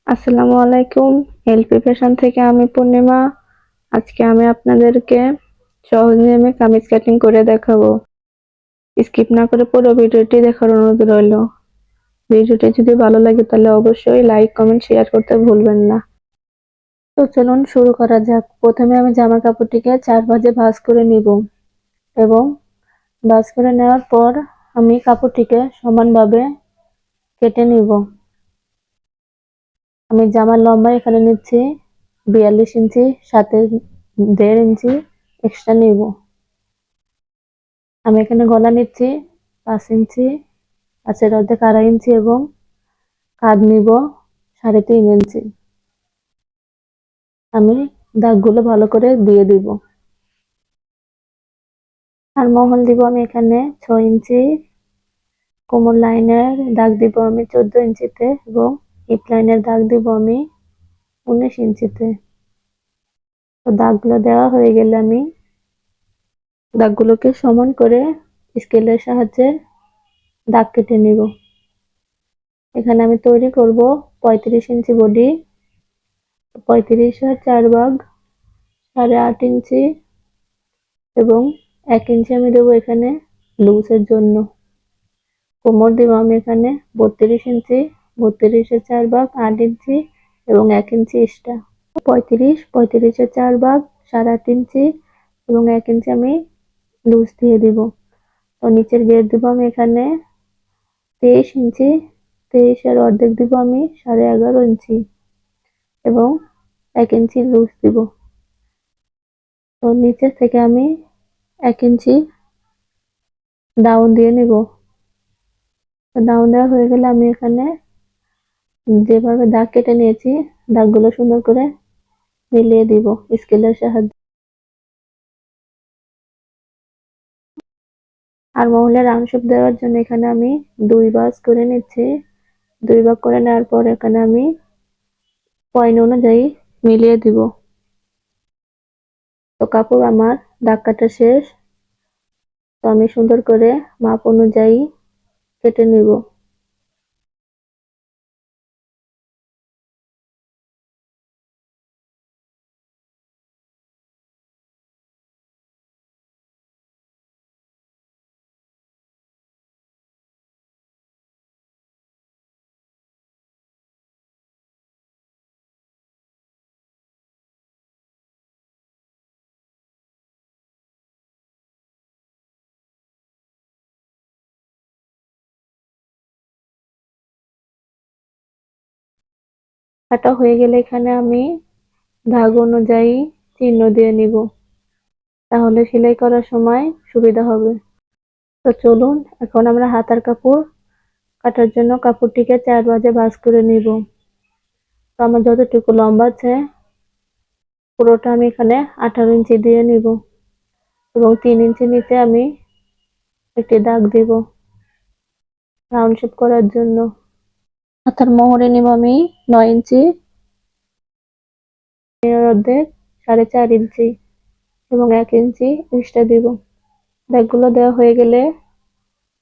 আসসালামু আলাইকুম। LP fashion থেকে আমি পূর্ণিমা। আজকে আমি আপনাদেরকে সহজ নিয়মে কামিজ কাটিং করে দেখাবো। স্কিপ না করে পুরো ভিডিওটি দেখার অনুরোধ রইল। ভিডিওটি যদি ভালো লাগে তাহলে অবশ্যই লাইক, কমেন্ট, শেয়ার করতে ভুলবেন না। তো চলুন শুরু করা যাক। প্রথমে আমি জামা কাপড়টিকে 4 ভাঁজে ভাঁজ করে নিব এবং ভাঁজ করে নেওয়ার পর আমি কাপড়টিকে সমানভাবে কেটে নিব। আমি জামার লম্বা এখানে নিচ্ছি 42 ইঞ্চি, সাথে 1.5 ইঞ্চি এক্সট্রা নিব। আমি এখানে গলা নিচ্ছি 5 ইঞ্চি, পাঁচের অর্ধেক 2.5 ইঞ্চি এবং কাঁধ নিব 3.5 ইঞ্চি। আমি দাগগুলো ভালো করে দিয়ে দিব। আর মহল দিব আমি এখানে 6 ইঞ্চি, কোমর লাইনের দাগ দিব আমি 14 ইঞ্চিতে এবং হিপ লাইনের দাগ দিব আমি 19 ইঞ্চিতে। তো দাগগুলো দেওয়া হয়ে গেলে আমি দাগগুলোকে সমান করে স্কেলের সাহায্যে দাগ কেটে নিব। এখানে আমি তৈরি করব 35 ইঞ্চি বডি। 35 আর 4 ভাগ 8.5 ইঞ্চি এবং 1 ইঞ্চি আমি দেবো এখানে লুজের জন্য। কোমর দেবো আমি এখানে 32 ইঞ্চি, 32 এর 4 ভাগ 8 ইঞ্চি এবং 1 ইঞ্চি এক্সট্রা। 35 এর 4 ভাগ 8.5 ইঞ্চি এবং 1 ইঞ্চি আমি লুজ দিয়ে দিব। তো নিচের গেট দিব আমি এখানে 23 ইঞ্চি, 23 এর অর্ধেক দিব আমি 11.5 ইঞ্চি এবং 1 ইঞ্চি লুজ দিব। তো নিচে থেকে আমি 1 ইঞ্চি ডাউন দিয়ে নিব। ডাউন দেওয়া হয়ে গেলে আমি এখানে যেভাবে দাগ কেটে নিয়েছি দাগগুলো সুন্দর করে মিলিয়ে দিব স্কেলের সাহায্যে। আর মহলের রাউন্ড শেপ দেওয়ার জন্য এখানে আমি 2 ভাঁজ করে নিচ্ছি। 2 ভাগ করে নেওয়ার পর এখানে আমি পয়েন্ট অনুযায়ী মিলিয়ে দিব। তো কাপড় আমার দাগ কাটা শেষ। তো আমি সুন্দর করে মাপ অনুযায়ী কেটে নিব। কাটা হয়ে গেলে এখানে আমি দাগ অনুযায়ী চিহ্ন দিয়ে নিব, তাহলে সেলাই করার সময় সুবিধা হবে। তো চলুন এখন আমরা হাতার কাপড় কাটার জন্য কাপড়টিকে 4 ভাঁজে ভাঁজ করে নিব। তো আমার যতটুকু লম্বা আছে পুরোটা আমি এখানে 18 ইঞ্চি দিয়ে নিব এবং 3 ইঞ্চি নিচে আমি একটি দাগ দিব রাউন্ড শেপ করার জন্য। হাতার মোহরে নিব আমি 9 ইঞ্চি, এর অর্ধেক 4.5 ইঞ্চি এবং 1 ইঞ্চি এক্সট্রা দিব। দাগগুলো দেওয়া হয়ে গেলে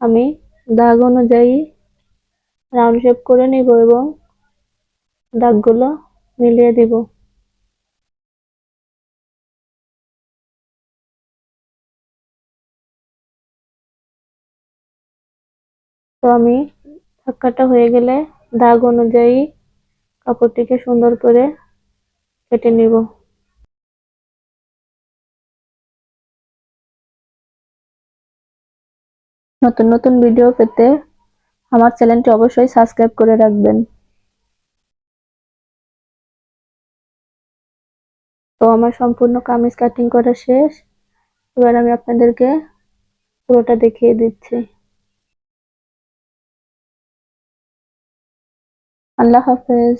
আমি দাগ অনুযায়ী রাউন্ড শেপ করে নিব এবং দাগগুলো মিলিয়ে দিব। তো আমি দাগ কাটা হয়ে গেলে দাগ অনুযায়ী কাপড়টিকে সুন্দর করে কেটে নিব। নতুন নতুন ভিডিও পেতে আমার চ্যানেলটি অবশ্যই সাবস্ক্রাইব করে রাখবেন। তো আমার সম্পূর্ণ কামিজ কাটিং করা শেষ। এবার আমি আপনাদেরকে পুরোটা দেখিয়ে দিচ্ছি। আল্লাহ হাফেজ।